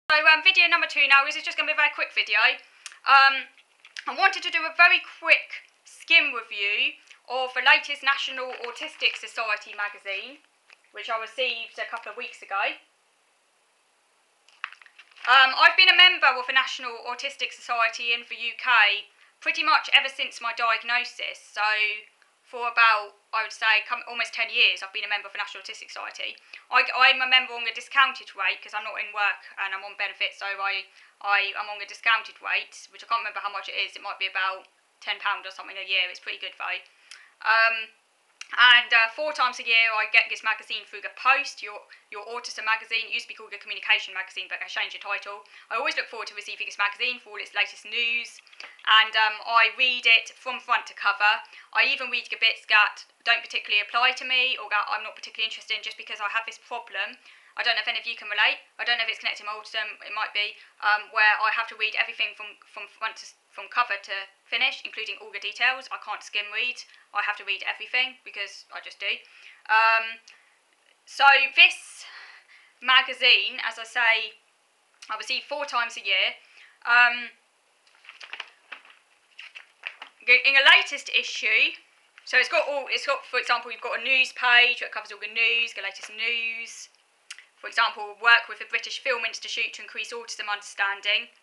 So video number 2 now. This is just going to be a very quick video. I wanted to do a very quick skim review of the latest National Autistic Society magazine, which I received a couple of weeks ago. I've been a member of the National Autistic Society in the UK pretty much ever since my diagnosis. So for about, I would say, almost 10 years, I've been a member of the National Autistic Society. I'm a member on the discounted rate because I'm not in work and I'm on benefits, so I'm on the discounted rate, which I can't remember how much it is. It might be about £10 or something a year. It's pretty good though. And 4 times a year I get this magazine through the post, your Autism magazine. It used to be called the Communication magazine, but I changed the title. I always look forward to receiving this magazine for all its latest news, and I read it from front to cover. I even read the bits that don't particularly apply to me or that I'm not particularly interested in, just because I have this problem. I don't know if any of you can relate. I don't know if it's connected to autism. It might be, where I have to read everything from cover to finish, including all the details. I can't skim read. I have to read everything because I just do. So this magazine, as I say, I receive 4 times a year. In the latest issue, so it's got, for example, we've got a news page that covers all the news, the latest news. For example, work with the British Film Institute to increase autism understanding.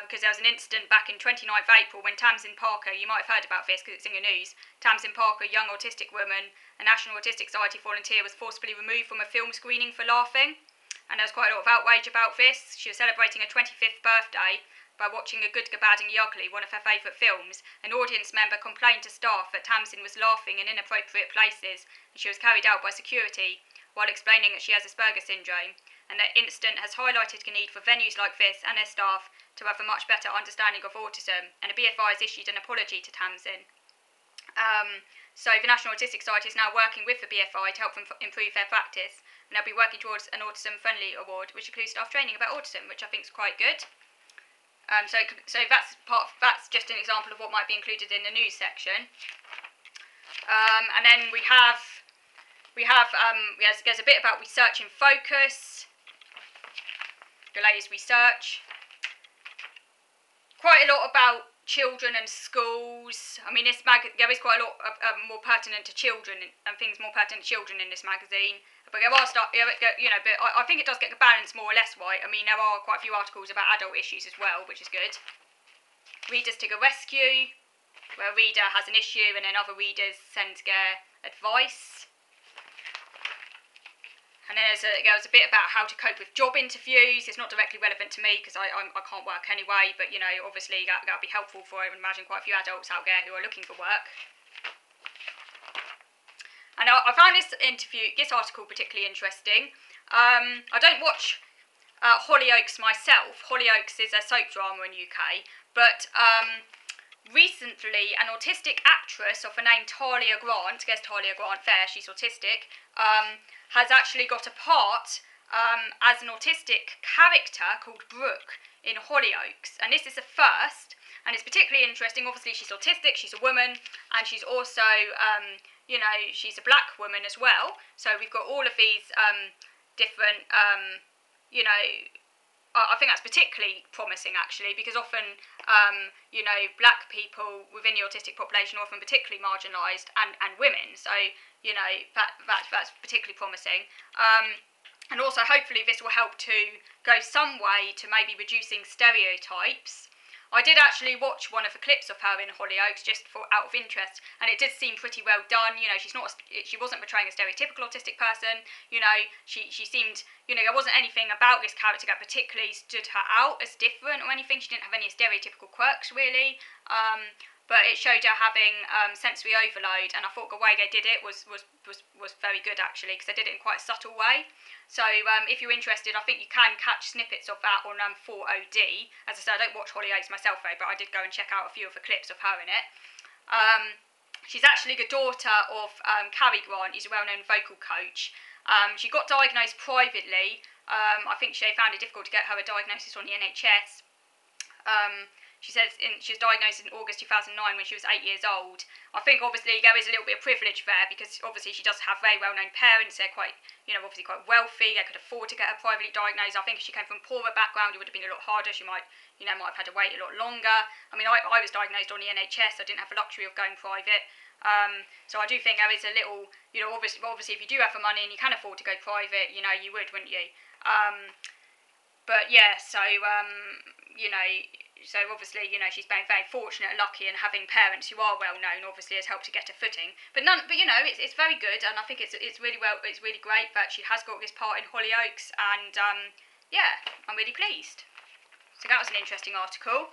Because there was an incident back in 29th April when Tamsin Parker, you might have heard about this because it's in the news, Tamsin Parker, a young autistic woman, a National Autistic Society volunteer, was forcibly removed from a film screening for laughing. And there was quite a lot of outrage about this. She was celebrating her 25th birthday by watching A Good, the Bad and the Ugly, one of her favourite films. An audience member complained to staff that Tamsin was laughing in inappropriate places, and she was carried out by security while explaining that she has Asperger's syndrome. And the incident has highlighted the need for venues like this and their staff to have a much better understanding of autism, and the BFI has issued an apology to Tamsin. So the National Autistic Society is now working with the BFI to help them improve their practice, and they'll be working towards an Autism Friendly Award, which includes staff training about autism, which I think is quite good. So that's just an example of what might be included in the news section. And then there's a bit about research in focus, the latest research. Quite a lot about children and schools. I mean, there is quite a lot of, more pertinent to children and things more pertinent to children in this magazine. But there are stuff, but I think it does get the balance more or less right. I mean, there are quite a few articles about adult issues as well, which is good. Readers to the rescue, where a reader has an issue and then other readers send their advice. And then there's a bit about how to cope with job interviews. It's not directly relevant to me because I can't work anyway, but obviously that'll be helpful for, I would imagine, quite a few adults out there who are looking for work. And I found this article particularly interesting. I don't watch Hollyoaks myself. Hollyoaks is a soap drama in the UK, but recently an autistic actress of the name Talia Grant, guess Talia Grant there, she's autistic, has actually got a part as an autistic character called Brooke in Hollyoaks, and this is the first, and it's particularly interesting. Obviously she's autistic, she's a woman, and she's also she's a black woman as well, so we've got all of these different I think that's particularly promising, actually, because often, black people within the autistic population are often particularly marginalised, and women. So, that's particularly promising. And also, hopefully, this will help to go some way to maybe reducing stereotypes. I did actually watch one of the clips of her in Hollyoaks just out of interest, and it did seem pretty well done. She wasn't portraying a stereotypical autistic person. She seemed, there wasn't anything about this character that particularly stood her out as different or anything. She didn't have any stereotypical quirks really. But it showed her having sensory overload, and I thought the way they did it was very good, actually, because they did it in quite a subtle way. So if you're interested, I think you can catch snippets of that on 4OD. As I said, I don't watch Hollyoaks myself though, but I did go and check out a few of the clips of her in it. She's actually the daughter of Carrie Grant, who's a well-known vocal coach. She got diagnosed privately. I think she found it difficult to get her a diagnosis on the NHS. She says she was diagnosed in August 2009 when she was 8 years old. I think obviously there is a little bit of privilege there because obviously she does have very well-known parents. They're quite, obviously quite wealthy. They could afford to get her privately diagnosed. I think if she came from a poorer background, it would have been a lot harder. She might have had to wait a lot longer. I mean, I was diagnosed on the NHS. I didn't have the luxury of going private. So I do think there is a little, obviously if you do have the money and you can afford to go private, you would, wouldn't you? But yeah, so so obviously, she's been very fortunate and lucky, and having parents who are well known obviously has helped to get her footing. But it's very good, and I think it's really great that she has got this part in Hollyoaks, and yeah, I'm really pleased. So that was an interesting article.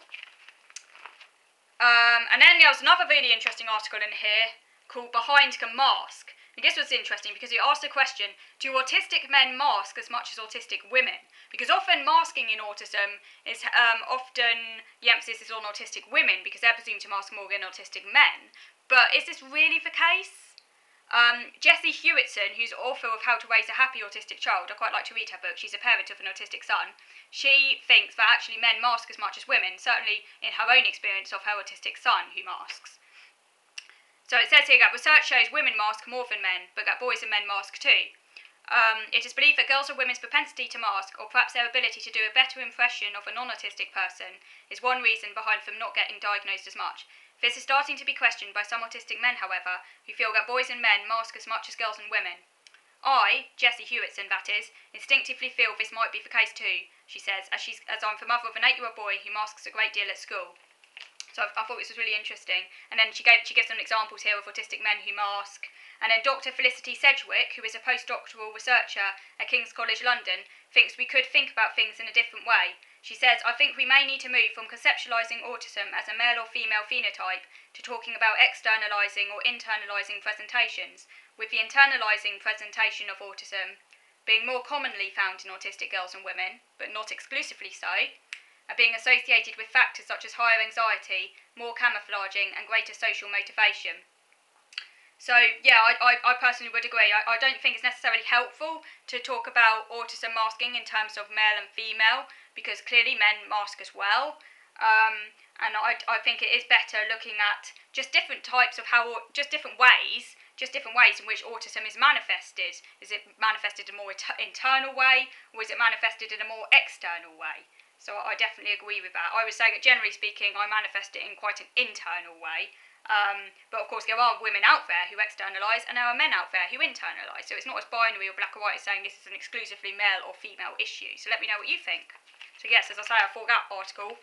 And then there was another really interesting article in here called "Behind the Mask." And this was interesting because it asked the question, do autistic men mask as much as autistic women? Because often masking in autism is often the emphasis is on autistic women because they're presumed to mask more than autistic men. But is this really the case? Jessie Hewitson, who's author of How to Raise a Happy Autistic Child, I quite like to read her book, she's a parent of an autistic son, she thinks that actually men mask as much as women, certainly in her own experience of her autistic son who masks. So it says here that research shows women mask more than men, but that boys and men mask too. It is believed that girls or women's propensity to mask, or perhaps their ability to do a better impression of a non-autistic person, is one reason behind them not getting diagnosed as much. This is starting to be questioned by some autistic men, however, who feel that boys and men mask as much as girls and women. I, Jessie Hewitson that is, instinctively feel this might be the case too, she says, as I'm the mother of an 8-year-old boy who masks a great deal at school. So I thought this was really interesting. And then she gives some examples here of autistic men who mask. And then Dr. Felicity Sedgwick, who is a postdoctoral researcher at King's College London, thinks we could think about things in a different way. She says, I think we may need to move from conceptualising autism as a male or female phenotype to talking about externalising or internalising presentations, with the internalising presentation of autism being more commonly found in autistic girls and women, but not exclusively so, are being associated with factors such as higher anxiety, more camouflaging, and greater social motivation. So, yeah, I personally would agree. I don't think it's necessarily helpful to talk about autism masking in terms of male and female, because clearly men mask as well. And I think it is better looking at just different types of just different ways in which autism is manifested. Is it manifested in a more internal way, or is it manifested in a more external way? So I definitely agree with that. I would say that generally speaking, I manifest it in quite an internal way. But of course, there are women out there who externalise, and there are men out there who internalise. So it's not as binary or black or white as saying this is an exclusively male or female issue. So let me know what you think. So yes, as I say, I thought that article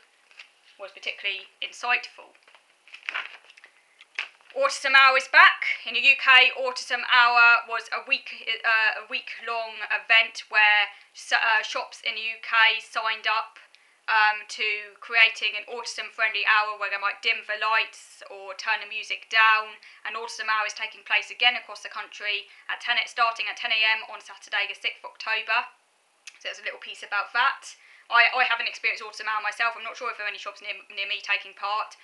was particularly insightful. Autism Hour is back. In the UK, Autism Hour was a week-long event where shops in the UK signed up to creating an autism-friendly hour where they might dim the lights or turn the music down. And Autism Hour is taking place again across the country starting at 10 a.m. on Saturday the 6th of October. So there's a little piece about that. I haven't experienced Autism Hour myself. I'm not sure if there are any shops near me taking part.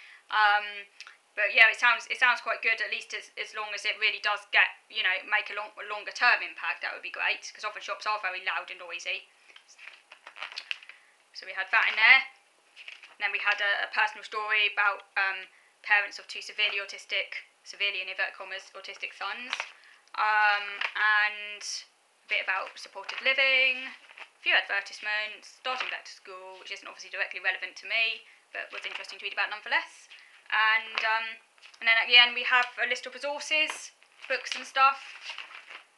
But yeah, it sounds quite good, at least as long as it really does get, make a longer term impact. That would be great, because often shops are very loud and noisy. So we had that in there. And then we had a personal story about parents of two severely in inverted commas, autistic sons. And a bit about supported living, a few advertisements, starting back to school, which isn't obviously directly relevant to me, but was interesting to read about nonetheless. And then at the end we have a list of resources, books and stuff.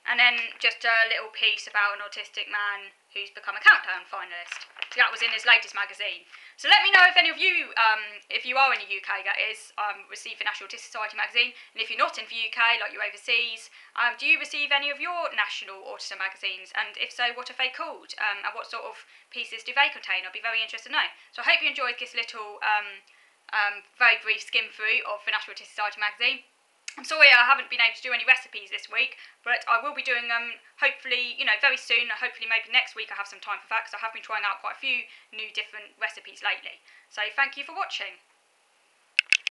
And then just a little piece about an autistic man who's become a Countdown finalist. So that was in his latest magazine. So let me know if any of you, if you are in the UK, that is, receive the National Autistic Society magazine. And if you're not in the UK, like you're overseas, do you receive any of your national autism magazines? And if so, what are they called? And what sort of pieces do they contain? I'd be very interested to know. So I hope you enjoyed this little very brief skim through of the National Autistic Society magazine. I'm sorry I haven't been able to do any recipes this week, but I will be doing them hopefully, very soon. Hopefully maybe next week I have some time for that, because I have been trying out quite a few new different recipes lately. So thank you for watching.